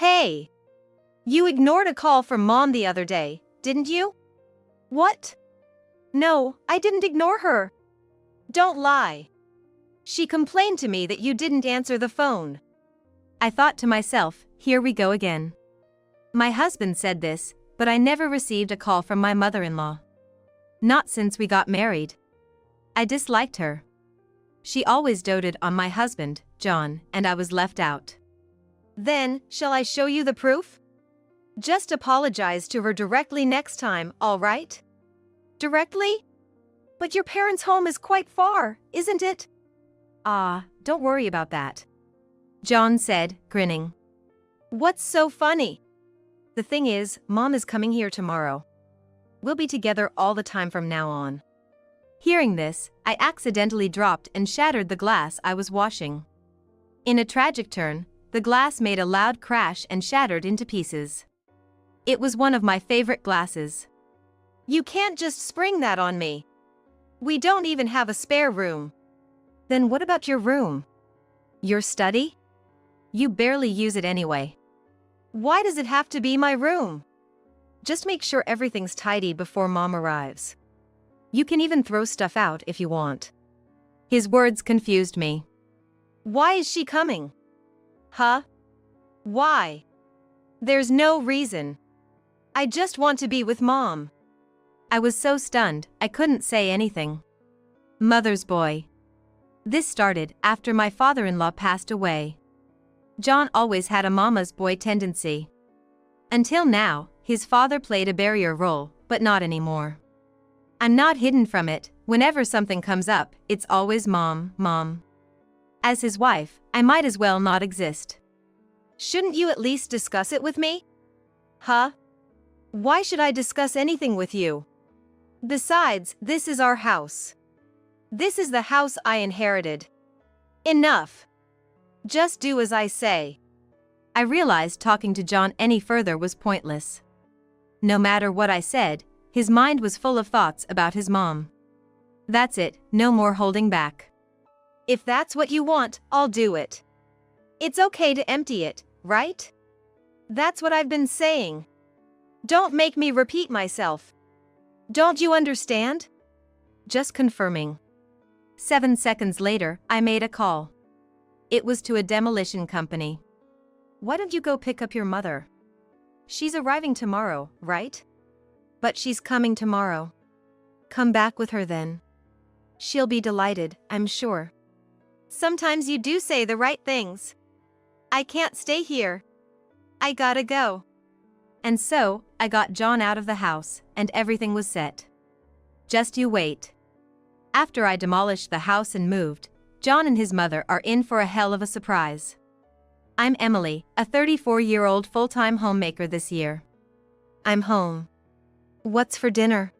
Hey, you ignored a call from Mom the other day, didn't you? What? No, I didn't ignore her. Don't lie. She complained to me that you didn't answer the phone. I thought to myself, here we go again. My husband said this, but I never received a call from my mother-in-law. Not since we got married. I disliked her. She always doted on my husband, John, and I was left out. Then, shall I show you the proof? Just apologize to her directly next time, all right? Directly? But your parents' home is quite far, isn't it? Don't worry about that. John said, grinning. What's so funny? The thing is, Mom is coming here tomorrow. We'll be together all the time from now on. Hearing this, I accidentally dropped and shattered the glass I was washing. In a tragic turn, the glass made a loud crash and shattered into pieces. It was one of my favorite glasses. You can't just spring that on me. We don't even have a spare room. Then what about your room? Your study? You barely use it anyway. Why does it have to be my room? Just make sure everything's tidy before Mom arrives. You can even throw stuff out if you want. His words confused me. Why is she coming? Huh? Why? There's no reason. I just want to be with Mom. I was so stunned, I couldn't say anything. Mother's boy. This started after my father-in-law passed away. John always had a mama's boy tendency. Until now, his father played a barrier role, but not anymore. I'm not hidden from it. Whenever something comes up, it's always Mom, Mom. As his wife, I might as well not exist. Shouldn't you at least discuss it with me? Huh? Why should I discuss anything with you? Besides, this is our house. This is the house I inherited. Enough. Just do as I say. I realized talking to John any further was pointless. No matter what I said, his mind was full of thoughts about his mom. That's it, no more holding back. If that's what you want, I'll do it. It's okay to empty it, right? That's what I've been saying. Don't make me repeat myself. Don't you understand? Just confirming. 7 seconds later, I made a call. It was to a demolition company. Why don't you go pick up your mother? She's arriving tomorrow, right? But she's coming tomorrow. Come back with her then. She'll be delighted, I'm sure. Sometimes you do say the right things. I can't stay here. I gotta go. And so, I got John out of the house, and everything was set. Just you wait. After I demolished the house and moved, John and his mother are in for a hell of a surprise. I'm Emily, a 34-year-old full-time homemaker this year. I'm home. What's for dinner?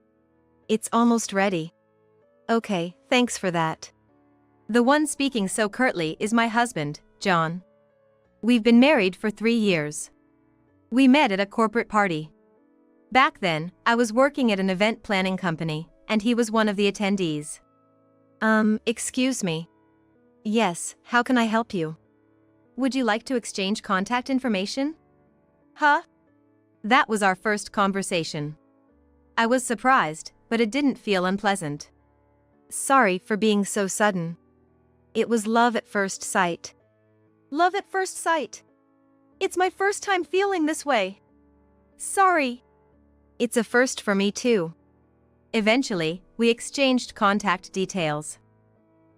It's almost ready. Okay, thanks for that. The one speaking so curtly is my husband, John. We've been married for 3 years. We met at a corporate party. Back then, I was working at an event planning company, and he was one of the attendees. Excuse me. Yes, how can I help you? Would you like to exchange contact information? Huh? That was our first conversation. I was surprised, but it didn't feel unpleasant. Sorry for being so sudden. It was love at first sight. Love at first sight. It's my first time feeling this way. Sorry. It's a first for me too. Eventually, we exchanged contact details.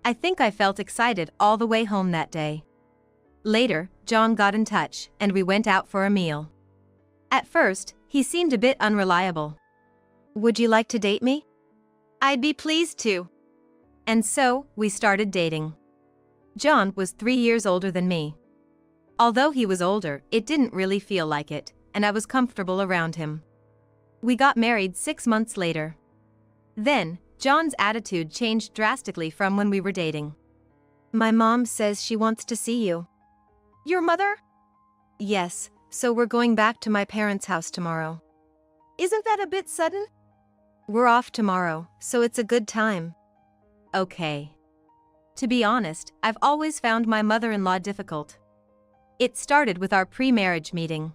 I think I felt excited all the way home that day. Later, John got in touch, and we went out for a meal. At first, he seemed a bit unreliable. Would you like to date me? I'd be pleased to. And so, we started dating. John was 3 years older than me. Although he was older, it didn't really feel like it, and I was comfortable around him. We got married 6 months later. Then, John's attitude changed drastically from when we were dating. My mom says she wants to see you. Your mother? Yes, so we're going back to my parents' house tomorrow. Isn't that a bit sudden? We're off tomorrow, so it's a good time. Okay. To be honest, I've always found my mother-in-law difficult. It started with our pre-marriage meeting.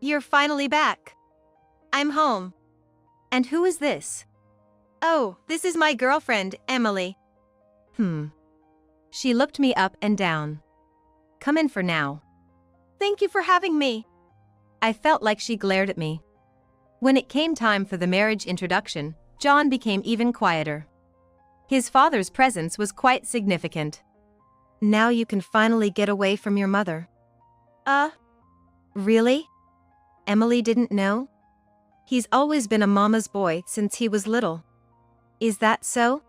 You're finally back. I'm home. And who is this? Oh, this is my girlfriend, Emily. She looked me up and down. Come in for now. Thank you for having me. I felt like she glared at me. When it came time for the marriage introduction, John became even quieter. His father's presence was quite significant. Now you can finally get away from your mother. Really? Emily didn't know? He's always been a mama's boy since he was little. Is that so?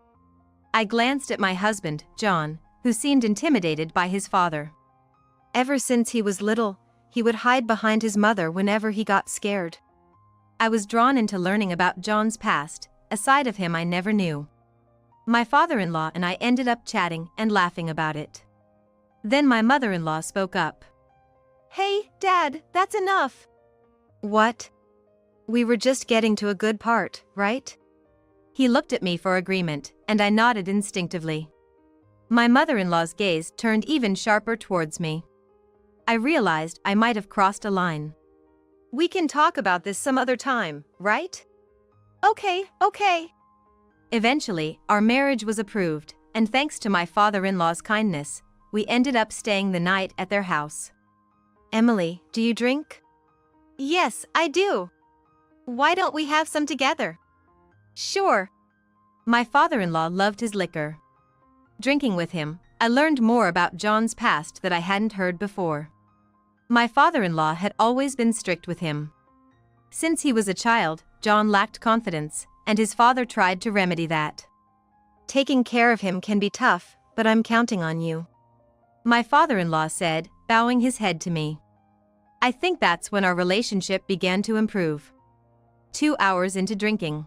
I glanced at my husband, John, who seemed intimidated by his father. Ever since he was little, he would hide behind his mother whenever he got scared. I was drawn into learning about John's past, a side of him I never knew. My father-in-law and I ended up chatting and laughing about it. Then my mother-in-law spoke up. Hey, Dad, that's enough. What? We were just getting to a good part, right? He looked at me for agreement, and I nodded instinctively. My mother-in-law's gaze turned even sharper towards me. I realized I might have crossed a line. We can talk about this some other time, right? Okay. Eventually, our marriage was approved, and thanks to my father-in-law's kindness, we ended up staying the night at their house. Emily, do you drink? Yes, I do. Why don't we have some together? Sure. My father-in-law loved his liquor. Drinking with him, I learned more about John's past that I hadn't heard before. My father-in-law had always been strict with him. Since he was a child, John lacked confidence, and his father tried to remedy that. Taking care of him can be tough, but I'm counting on you. My father-in-law said, bowing his head to me. I think that's when our relationship began to improve. 2 hours into drinking,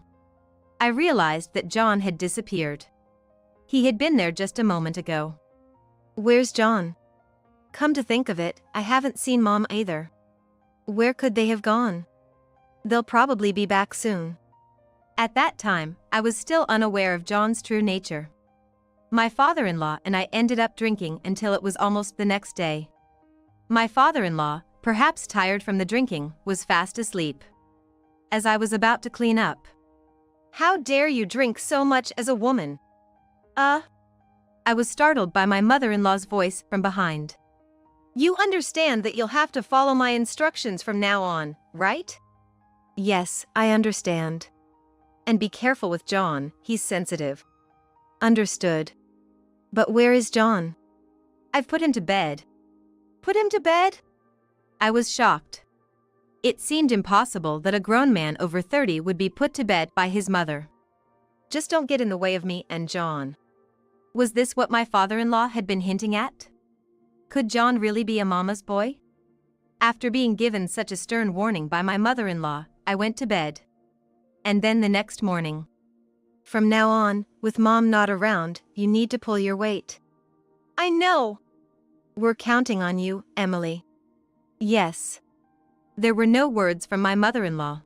I realized that John had disappeared. He had been there just a moment ago. Where's John? Come to think of it, I haven't seen Mom either. Where could they have gone? They'll probably be back soon. At that time, I was still unaware of John's true nature. My father-in-law and I ended up drinking until it was almost the next day. My father-in-law, perhaps tired from the drinking, was fast asleep. As I was about to clean up. How dare you drink so much as a woman? I was startled by my mother-in-law's voice from behind. You understand that you'll have to follow my instructions from now on, right? Yes, I understand. And be careful with John, he's sensitive. Understood. But where is John? I've put him to bed. Put him to bed? I was shocked. It seemed impossible that a grown man over 30 would be put to bed by his mother. Just don't get in the way of me and John. Was this what my father-in-law had been hinting at? Could John really be a mama's boy? After being given such a stern warning by my mother-in-law, I went to bed. And then the next morning. From now on, with Mom not around, you need to pull your weight. I know. We're counting on you, Emily. Yes. There were no words from my mother-in-law.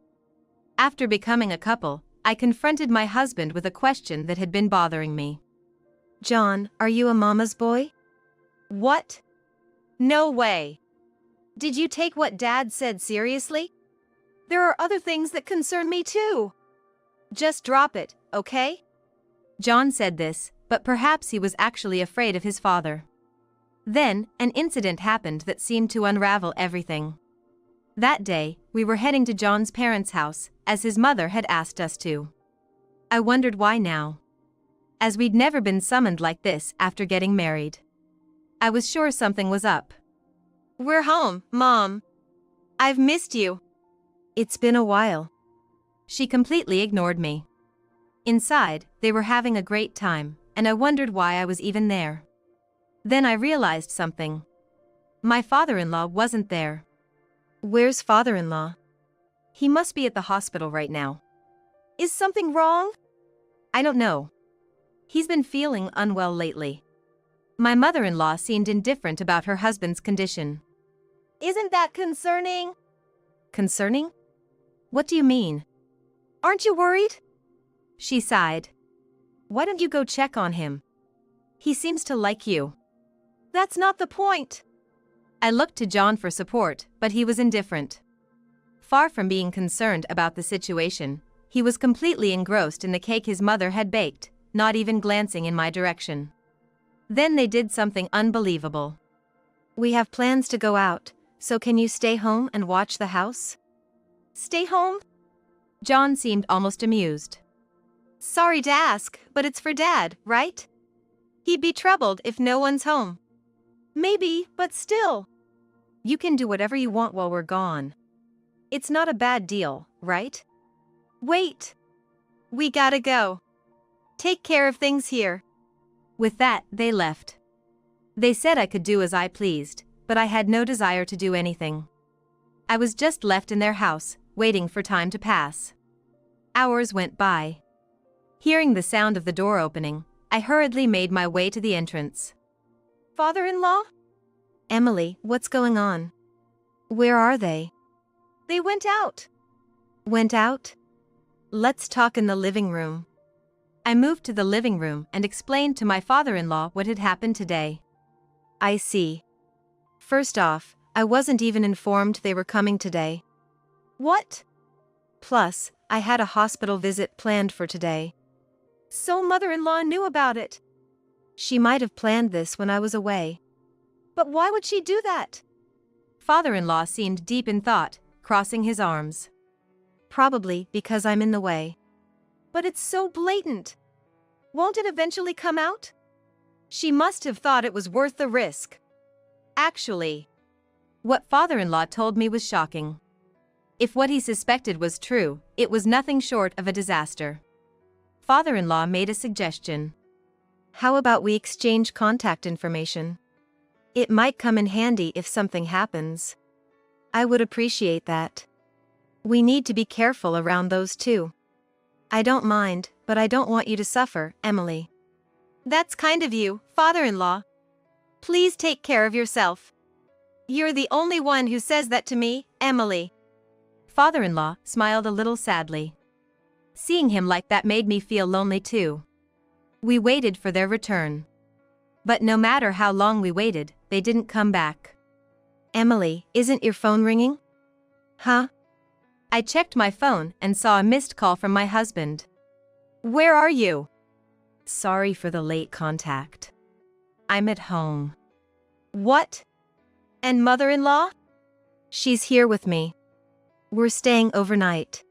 After becoming a couple, I confronted my husband with a question that had been bothering me. John, are you a mama's boy? What? No way. Did you take what Dad said seriously? There are other things that concern me too. Just drop it, okay? John said this, but perhaps he was actually afraid of his father. Then, an incident happened that seemed to unravel everything. That day, we were heading to John's parents' house, as his mother had asked us to. I wondered why now. As we'd never been summoned like this after getting married. I was sure something was up. We're home, Mom. I've missed you. It's been a while. She completely ignored me. Inside, they were having a great time, and I wondered why I was even there. Then I realized something. My father-in-law wasn't there. Where's father-in-law? He must be at the hospital right now. Is something wrong? I don't know. He's been feeling unwell lately. My mother-in-law seemed indifferent about her husband's condition. Isn't that concerning? Concerning? What do you mean? Aren't you worried? She sighed. Why don't you go check on him? He seems to like you. That's not the point. I looked to John for support, but he was indifferent. Far from being concerned about the situation, he was completely engrossed in the cake his mother had baked, not even glancing in my direction. Then they did something unbelievable. "We have plans to go out, so can you stay home and watch the house?" "Stay home?" John seemed almost amused. "Sorry to ask, but it's for Dad, right? He'd be troubled if no one's home." "Maybe, but still. You can do whatever you want while we're gone. It's not a bad deal, right?" "Wait. We gotta go. Take care of things here." With that, they left. They said I could do as I pleased, but I had no desire to do anything. I was just left in their house, waiting for time to pass. Hours went by. Hearing the sound of the door opening, I hurriedly made my way to the entrance. "Father-in-law?" "Emily, what's going on? Where are they?" "They went out." "Went out? Let's talk in the living room." I moved to the living room and explained to my father-in-law what had happened today. "I see. First off, I wasn't even informed they were coming today." "What?" "Plus, I had a hospital visit planned for today." "So mother-in-law knew about it?" "She might have planned this when I was away." "But why would she do that?" Father-in-law seemed deep in thought, crossing his arms. "Probably because I'm in the way." "But it's so blatant. Won't it eventually come out?" "She must have thought it was worth the risk." Actually, what father-in-law told me was shocking. If what he suspected was true, it was nothing short of a disaster. Father-in-law made a suggestion. "How about we exchange contact information? It might come in handy if something happens." "I would appreciate that. We need to be careful around those two." "I don't mind, but I don't want you to suffer, Emily." "That's kind of you, father-in-law. Please take care of yourself. You're the only one who says that to me, Emily." Father-in-law smiled a little sadly. Seeing him like that made me feel lonely too. We waited for their return. But no matter how long we waited, they didn't come back. "Emily, isn't your phone ringing?" "Huh?" I checked my phone and saw a missed call from my husband. "Where are you?" "Sorry for the late contact. I'm at home." "What? And mother-in-law?" "She's here with me. We're staying overnight."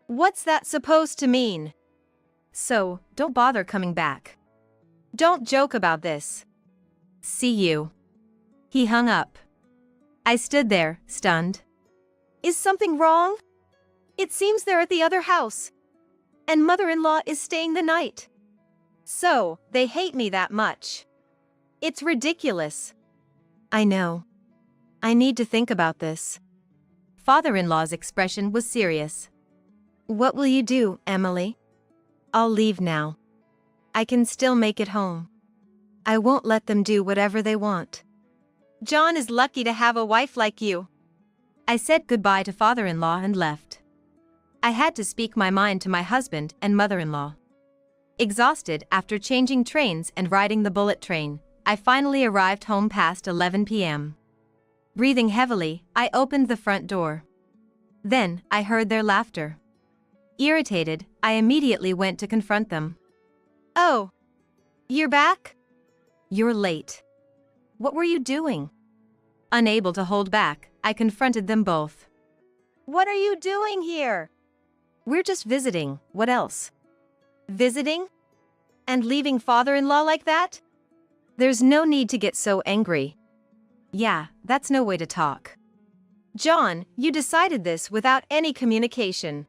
"What's that supposed to mean?" "So, don't bother coming back. Don't joke about this." "See you." He hung up. I stood there, stunned. "Is something wrong? It seems they're at the other house. And mother-in-law is staying the night. So, they hate me that much. It's ridiculous." "I know. I need to think about this." Father-in-law's expression was serious. "What will you do, Emily?" "I'll leave now. I can still make it home. I won't let them do whatever they want." "John is lucky to have a wife like you." I said goodbye to father-in-law and left. I had to speak my mind to my husband and mother-in-law. Exhausted after changing trains and riding the bullet train, I finally arrived home past 11 p.m. Breathing heavily, I opened the front door. Then, I heard their laughter. Irritated, I immediately went to confront them. "Oh, you're back?" "You're late. What were you doing?" Unable to hold back, I confronted them both. "What are you doing here?" "We're just visiting, what else?" "Visiting? And leaving father-in-law like that?" "There's no need to get so angry." "Yeah, that's no way to talk." "John, you decided this without any communication."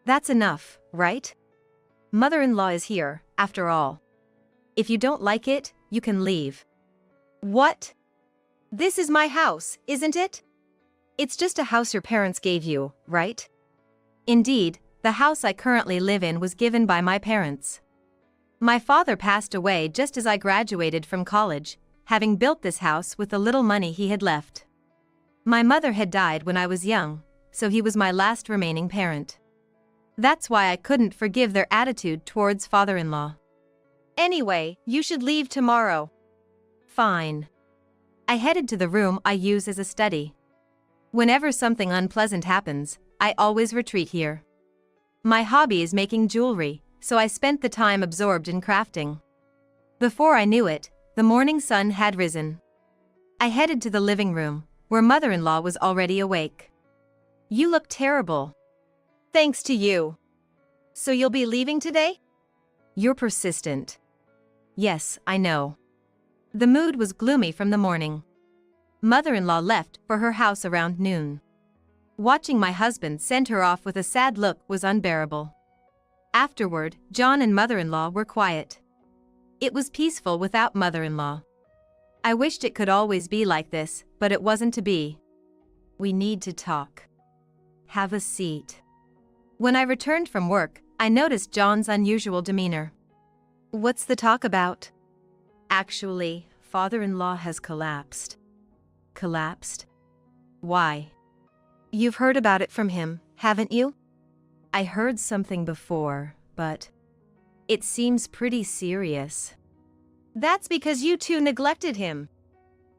"That's enough, right? Mother-in-law is here, after all. If you don't like it, you can leave." "What? This is my house, isn't it?" "It's just a house your parents gave you, right?" "Indeed, the house I currently live in was given by my parents. My father passed away just as I graduated from college, having built this house with the little money he had left. My mother had died when I was young, so he was my last remaining parent. That's why I couldn't forgive their attitude towards father-in-law." "Anyway, you should leave tomorrow." "Fine. I headed to the room I use as a study. Whenever something unpleasant happens, I always retreat here. My hobby is making jewelry, so I spent the time absorbed in crafting. Before I knew it, the morning sun had risen. I headed to the living room, where mother-in-law was already awake. You look terrible. Thanks to you. So you'll be leaving today? You're persistent. Yes, I know. The mood was gloomy from the morning. Mother-in-law left for her house around noon. Watching my husband send her off with a sad look was unbearable. Afterward, John and mother-in-law were quiet. It was peaceful without mother-in-law. I wished it could always be like this, but it wasn't to be. We need to talk. Have a seat. When I returned from work, I noticed John's unusual demeanor. What's the talk about? Actually, father-in-law has collapsed. Collapsed? Why? You've heard about it from him, haven't you? I heard something before, but it seems pretty serious. That's because you two neglected him.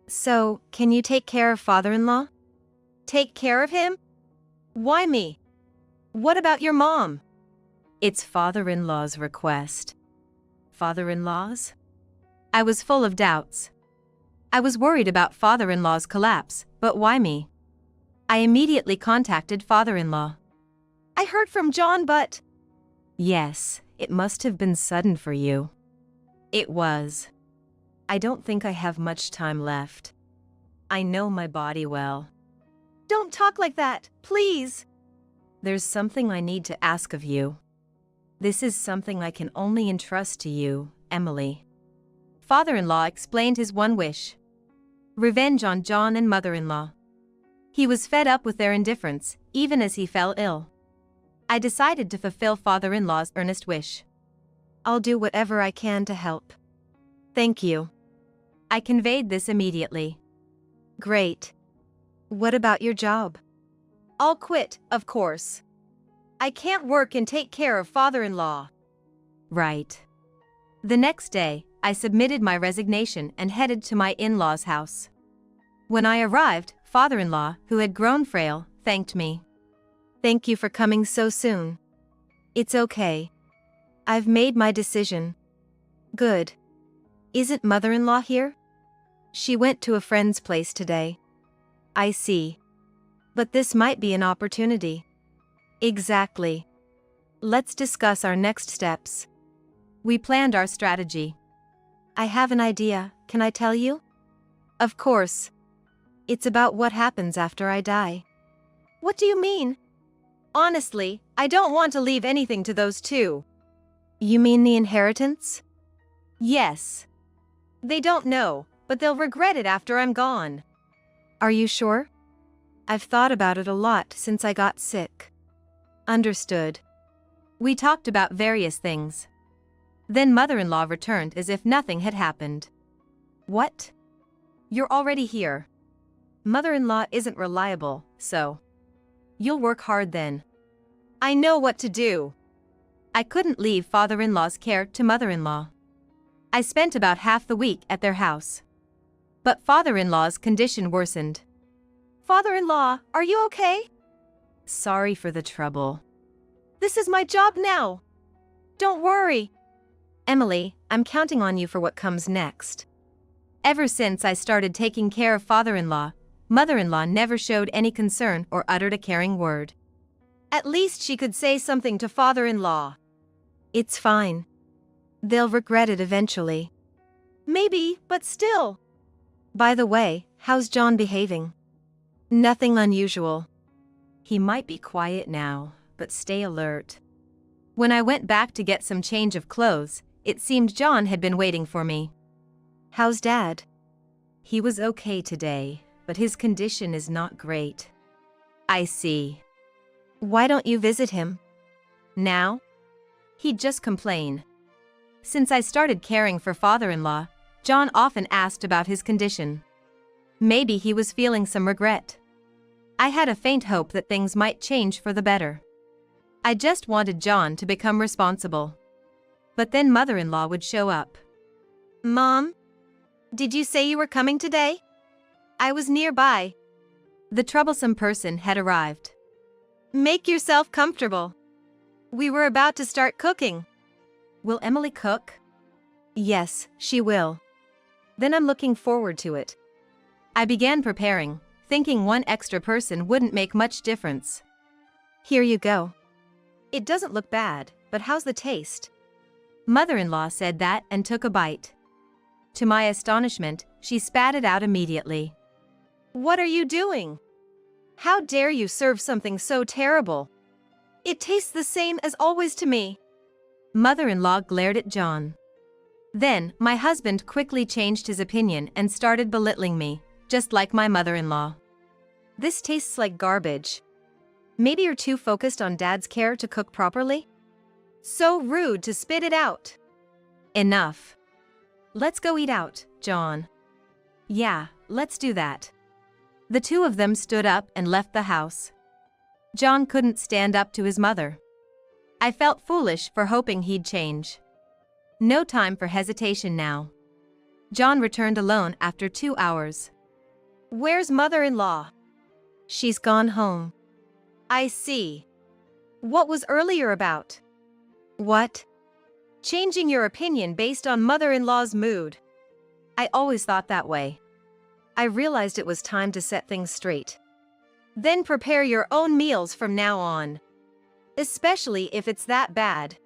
So, can you take care of father-in-law? Take care of him? Why me? What about your mom? It's father-in-law's request. Father-in-law's? I was full of doubts. I was worried about father-in-law's collapse, but why me? I immediately contacted father-in-law. I heard from John, but... Yes, it must have been sudden for you. It was. I don't think I have much time left. I know my body well. Don't talk like that, please. There's something I need to ask of you. This is something I can only entrust to you, Emily. Father-in-law explained his one wish. Revenge on John and mother-in-law. He was fed up with their indifference, even as he fell ill. I decided to fulfill father-in-law's earnest wish. I'll do whatever I can to help. Thank you. I conveyed this immediately. Great. What about your job? I'll quit, of course. I can't work and take care of father-in-law. Right. The next day, I submitted my resignation and headed to my in-laws' house. When I arrived, father-in-law, who had grown frail, thanked me. Thank you for coming so soon. It's okay. I've made my decision. Good. Isn't mother-in-law here? She went to a friend's place today. I see. But this might be an opportunity. Exactly. Let's discuss our next steps. We planned our strategy. I have an idea, can I tell you? Of course. It's about what happens after I die. What do you mean? Honestly, I don't want to leave anything to those two. You mean the inheritance? Yes. They don't know, but they'll regret it after I'm gone. Are you sure? I've thought about it a lot since I got sick. Understood. We talked about various things. Then mother-in-law returned as if nothing had happened. What? You're already here. Mother-in-law isn't reliable, so... You'll work hard then. I know what to do. I couldn't leave father-in-law's care to mother-in-law. I spent about half the week at their house. But father-in-law's condition worsened. Father-in-law, are you okay? Sorry for the trouble. This is my job now. Don't worry. Emily, I'm counting on you for what comes next. Ever since I started taking care of father-in-law, mother-in-law never showed any concern or uttered a caring word. At least she could say something to father-in-law. It's fine. They'll regret it eventually. Maybe, but still. By the way, how's John behaving? Nothing unusual. He might be quiet now, but stay alert. When I went back to get some change of clothes, it seemed John had been waiting for me. How's Dad? He was okay today, but his condition is not great. I see. Why don't you visit him? Now? He'd just complain. Since I started caring for father-in-law, John often asked about his condition. Maybe he was feeling some regret. I had a faint hope that things might change for the better. I just wanted John to become responsible. But then mother-in-law would show up. Mom? Did you say you were coming today? I was nearby. The troublesome person had arrived. Make yourself comfortable. We were about to start cooking. Will Emily cook? Yes, she will. Then I'm looking forward to it. I began preparing, thinking one extra person wouldn't make much difference. Here you go. It doesn't look bad, but how's the taste? Mother-in-law said that and took a bite. To my astonishment, she spat it out immediately. What are you doing? How dare you serve something so terrible? It tastes the same as always to me. Mother-in-law glared at John. Then, my husband quickly changed his opinion and started belittling me, just like my mother-in-law. This tastes like garbage. Maybe you're too focused on Dad's care to cook properly? So rude to spit it out. Enough. Let's go eat out, John. Yeah, let's do that. The two of them stood up and left the house. John couldn't stand up to his mother. I felt foolish for hoping he'd change. No time for hesitation now. John returned alone after 2 hours. Where's mother-in-law? She's gone home. I see. What was earlier about? What? Changing your opinion based on mother-in-law's mood. I always thought that way. I realized it was time to set things straight. Then prepare your own meals from now on. Especially if it's that bad.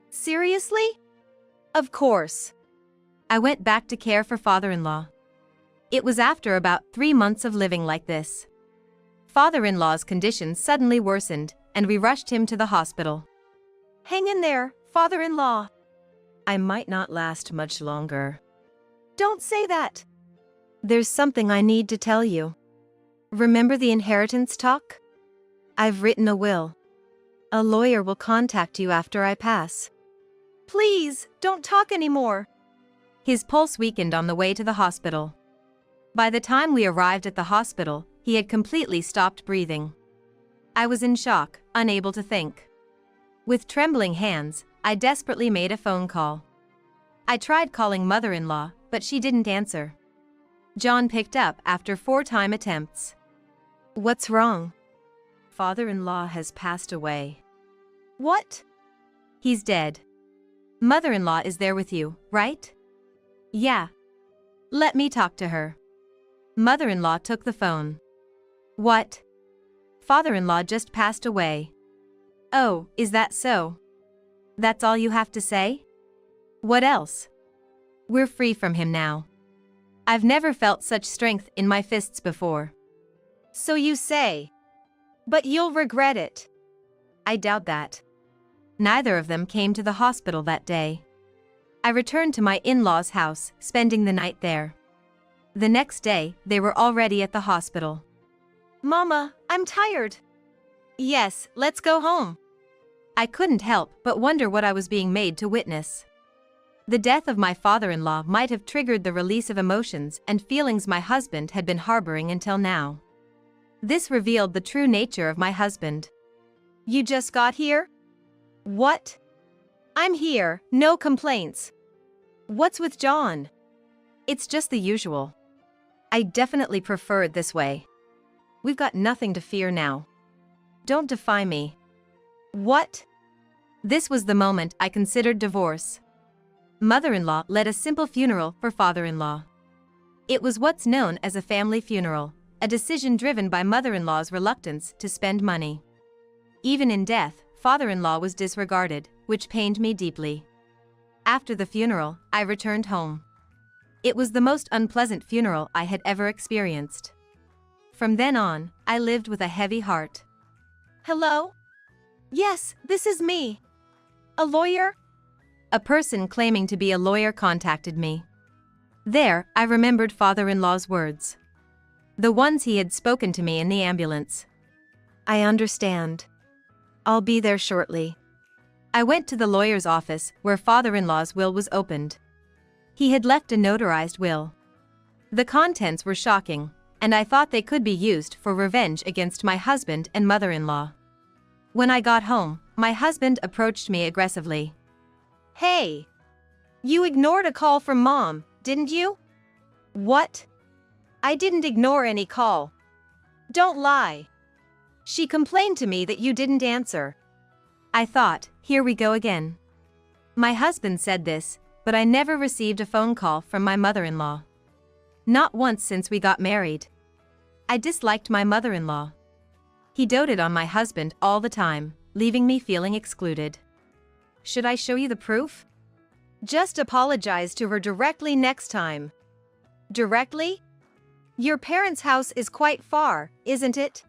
Seriously? Of course. I went back to care for father-in-law. It was after about 3 months of living like this. Father-in-law's condition suddenly worsened, and we rushed him to the hospital. Hang in there, father-in-law. I might not last much longer. Don't say that. There's something I need to tell you. Remember the inheritance talk? I've written a will. A lawyer will contact you after I pass. Please, don't talk anymore. His pulse weakened on the way to the hospital. By the time we arrived at the hospital, he had completely stopped breathing. I was in shock, unable to think. With trembling hands, I desperately made a phone call. I tried calling mother-in-law, but she didn't answer. John picked up after 4 attempts. What's wrong? Father-in-law has passed away. What? He's dead. Mother-in-law is there with you, right? Yeah. Let me talk to her. Mother-in-law took the phone. What? Father-in-law just passed away. Oh, is that so? That's all you have to say? What else? We're free from him now. I've never felt such strength in my fists before. So you say. But you'll regret it. I doubt that. Neither of them came to the hospital that day. I returned to my in-laws' house, spending the night there. The next day, they were already at the hospital. Mama, I'm tired. Yes, let's go home. I couldn't help but wonder what I was being made to witness. The death of my father-in-law might have triggered the release of emotions and feelings my husband had been harboring until now. This revealed the true nature of my husband. You just got here? What? I'm here, no complaints. What's with John? It's just the usual. I definitely prefer it this way. We've got nothing to fear now. Don't defy me. What? This was the moment I considered divorce. Mother-in-law led a simple funeral for father-in-law. It was what's known as a family funeral, a decision driven by mother-in-law's reluctance to spend money. Even in death, father-in-law was disregarded, which pained me deeply. After the funeral, I returned home. It was the most unpleasant funeral I had ever experienced. From then on, I lived with a heavy heart. Hello? Yes, this is me. A lawyer? A person claiming to be a lawyer contacted me. There, I remembered father-in-law's words. The ones he had spoken to me in the ambulance. I understand. I'll be there shortly. I went to the lawyer's office where father-in-law's will was opened. He had left a notarized will. The contents were shocking, and I thought they could be used for revenge against my husband and mother-in-law. When I got home, my husband approached me aggressively. Hey! You ignored a call from Mom, didn't you? What? I didn't ignore any call. Don't lie. She complained to me that you didn't answer. I thought, here we go again. My husband said this, but I never received a phone call from my mother-in-law. Not once since we got married. I disliked my mother-in-law. He doted on my husband all the time, leaving me feeling excluded. Should I show you the proof? Just apologize to her directly next time. Directly? Your parents' house is quite far, isn't it?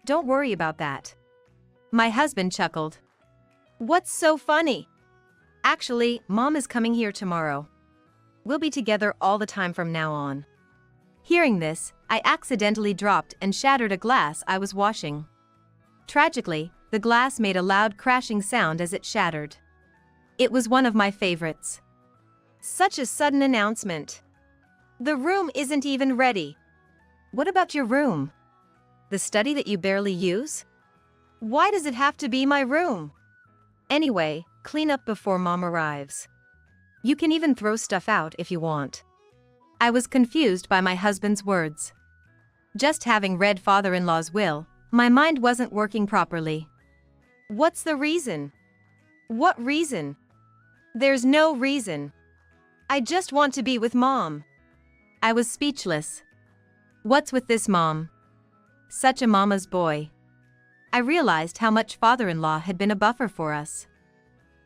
Don't worry about that. My husband chuckled. What's so funny? Actually, Mom is coming here tomorrow. We'll be together all the time from now on. Hearing this, I accidentally dropped and shattered a glass I was washing. Tragically, the glass made a loud crashing sound as it shattered. It was one of my favorites. Such a sudden announcement. The room isn't even ready. What about your room? The study that you barely use? Why does it have to be my room? Anyway, clean up before Mom arrives. You can even throw stuff out if you want. I was confused by my husband's words. Just having read father-in-law's will, my mind wasn't working properly. What's the reason? What reason? There's no reason. I just want to be with Mom. I was speechless. What's with this Mom? Such a mama's boy. I realized how much father-in-law had been a buffer for us.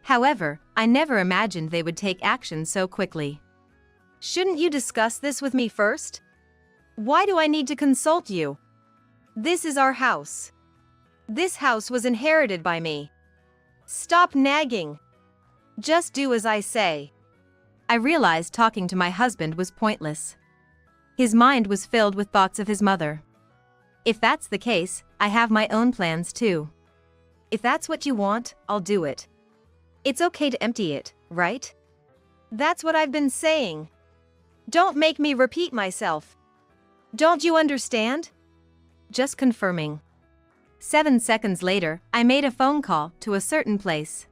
However, I never imagined they would take action so quickly. Shouldn't you discuss this with me first? Why do I need to consult you? This is our house. This house was inherited by me. Stop nagging. Just do as I say. I realized talking to my husband was pointless. His mind was filled with thoughts of his mother. If that's the case, I have my own plans too. If that's what you want, I'll do it. It's okay to empty it, right? That's what I've been saying. Don't make me repeat myself. Don't you understand? Just confirming. 7 seconds later, I made a phone call to a certain place.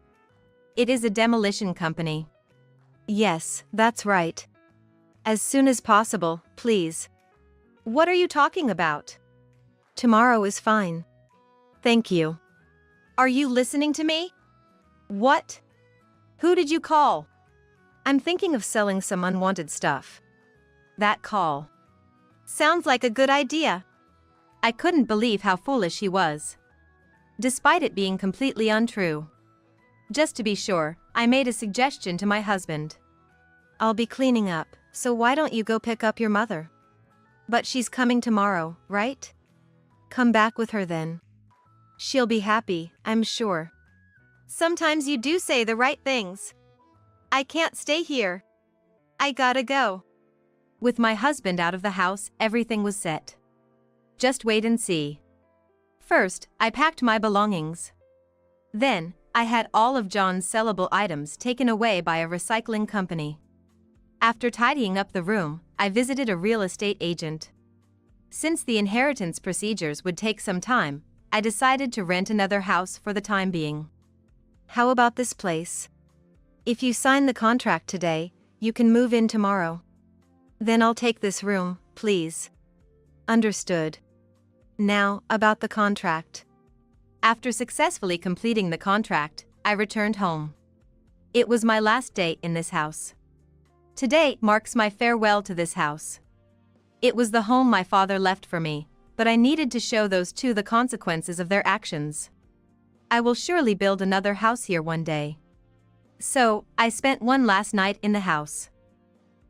It is a demolition company. Yes, that's right. As soon as possible, please. What are you talking about? Tomorrow is fine. Thank you. Are you listening to me? What? Who did you call? I'm thinking of selling some unwanted stuff. That call. Sounds like a good idea. I couldn't believe how foolish he was. Despite it being completely untrue. Just to be sure, I made a suggestion to my husband. I'll be cleaning up, so why don't you go pick up your mother? But she's coming tomorrow, right? Come back with her then. She'll be happy, I'm sure. Sometimes you do say the right things. I can't stay here. I gotta go. With my husband out of the house, everything was set. Just wait and see. First, I packed my belongings. Then, I had all of John's sellable items taken away by a recycling company. After tidying up the room, I visited a real estate agent. Since the inheritance procedures would take some time, I decided to rent another house for the time being. How about this place? If you sign the contract today, you can move in tomorrow. Then I'll take this room, please. Understood. Now, about the contract. After successfully completing the contract, I returned home. It was my last day in this house. Today marks my farewell to this house. It was the home my father left for me, but I needed to show those two the consequences of their actions. I will surely build another house here one day. So, I spent one last night in the house.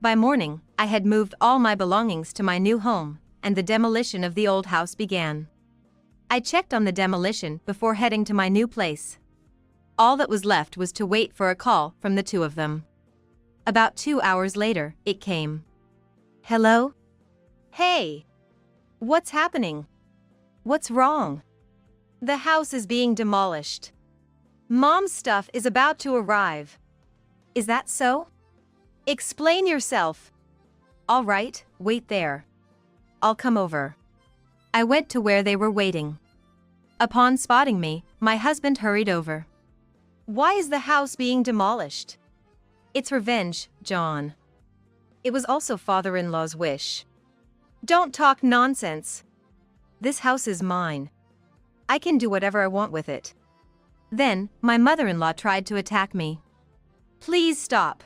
By morning, I had moved all my belongings to my new home, and the demolition of the old house began. I checked on the demolition before heading to my new place. All that was left was to wait for a call from the two of them. About 2 hours later, it came. Hello? Hey! What's happening? What's wrong? The house is being demolished. Mom's stuff is about to arrive. Is that so? Explain yourself. All right, wait there. I'll come over. I went to where they were waiting. Upon spotting me, my husband hurried over. Why is the house being demolished? It's revenge, John. It was also father-in-law's wish. Don't talk nonsense. This house is mine. I can do whatever I want with it. Then, my mother-in-law tried to attack me. Please stop.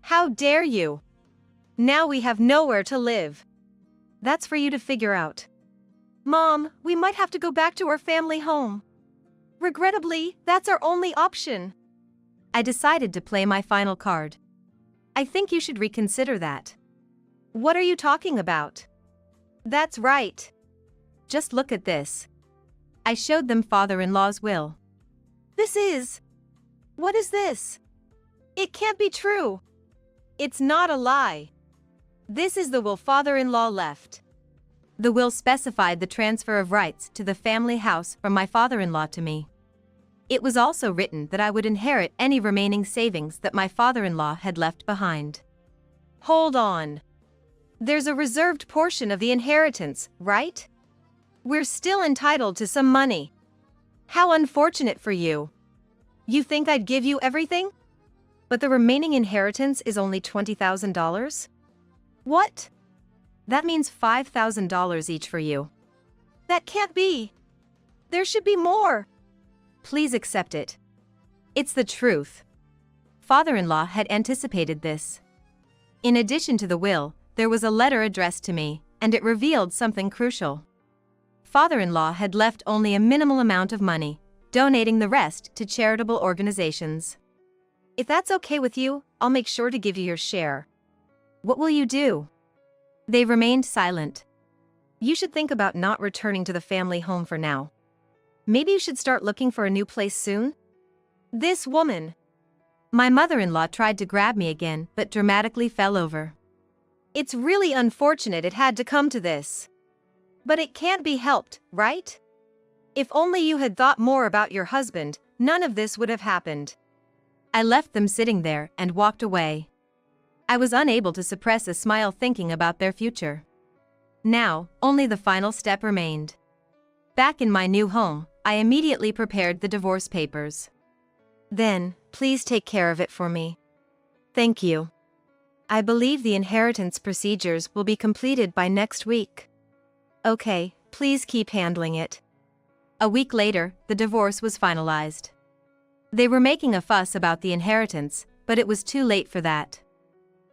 How dare you? Now we have nowhere to live. That's for you to figure out. Mom, we might have to go back to our family home. Regrettably, that's our only option. I decided to play my final card. I think you should reconsider that. What are you talking about? That's right. Just look at this. I showed them father-in-law's will. What is this? It can't be true. It's not a lie. This is the will father-in-law left. The will specified the transfer of rights to the family house from my father-in-law to me. It was also written that I would inherit any remaining savings that my father-in-law had left behind. Hold on. There's a reserved portion of the inheritance, right? We're still entitled to some money. How unfortunate for you. You think I'd give you everything? But the remaining inheritance is only $20,000? What? That means $5,000 each for you. That can't be. There should be more. Please accept it. It's the truth. Father-in-law had anticipated this. In addition to the will, there was a letter addressed to me, and it revealed something crucial. Father-in-law had left only a minimal amount of money, donating the rest to charitable organizations. If that's okay with you, I'll make sure to give you your share. What will you do? They remained silent. You should think about not returning to the family home for now. Maybe you should start looking for a new place soon? This woman. My mother-in-law tried to grab me again, but dramatically fell over. It's really unfortunate it had to come to this. But it can't be helped, right? If only you had thought more about your husband, none of this would have happened. I left them sitting there and walked away. I was unable to suppress a smile thinking about their future. Now, only the final step remained. Back in my new home, I immediately prepared the divorce papers. Then, please take care of it for me. Thank you. I believe the inheritance procedures will be completed by next week. Okay, please keep handling it. A week later, the divorce was finalized. They were making a fuss about the inheritance, but it was too late for that.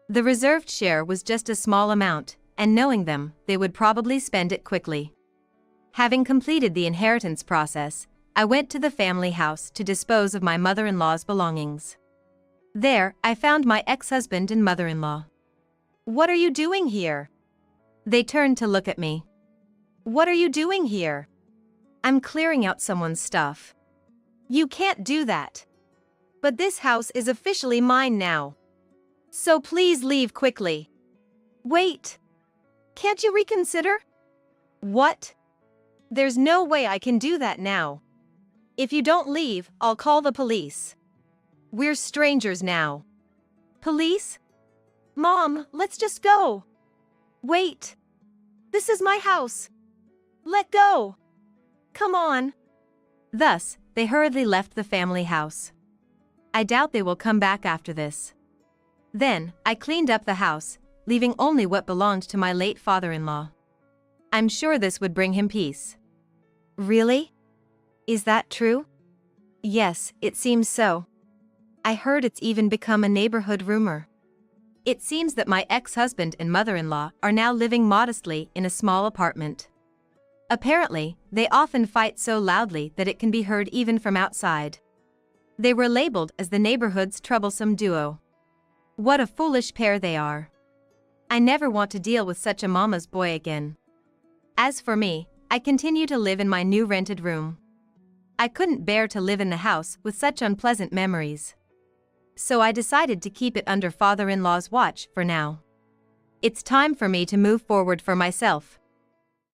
The reserved share was just a small amount, and knowing them, they would probably spend it quickly. Having completed the inheritance process, I went to the family house to dispose of my mother-in-law's belongings. There, I found my ex-husband and mother-in-law. What are you doing here? They turned to look at me. What are you doing here? I'm clearing out someone's stuff. You can't do that. But this house is officially mine now. So please leave quickly. Wait. Can't you reconsider? What? There's no way I can do that now. If you don't leave, I'll call the police. We're strangers now. Police? Mom, let's just go. Wait. This is my house. Let go. Come on. Thus, they hurriedly left the family house. I doubt they will come back after this. Then, I cleaned up the house, leaving only what belonged to my late father-in-law. I'm sure this would bring him peace. Really? Is that true? Yes, it seems so. I heard it's even become a neighborhood rumor. It seems that my ex-husband and mother-in-law are now living modestly in a small apartment. Apparently, they often fight so loudly that it can be heard even from outside. They were labeled as the neighborhood's troublesome duo. What a foolish pair they are. I never want to deal with such a mama's boy again. As for me, I continue to live in my new rented room. I couldn't bear to live in the house with such unpleasant memories. So I decided to keep it under father-in-law's watch for now. It's time for me to move forward for myself.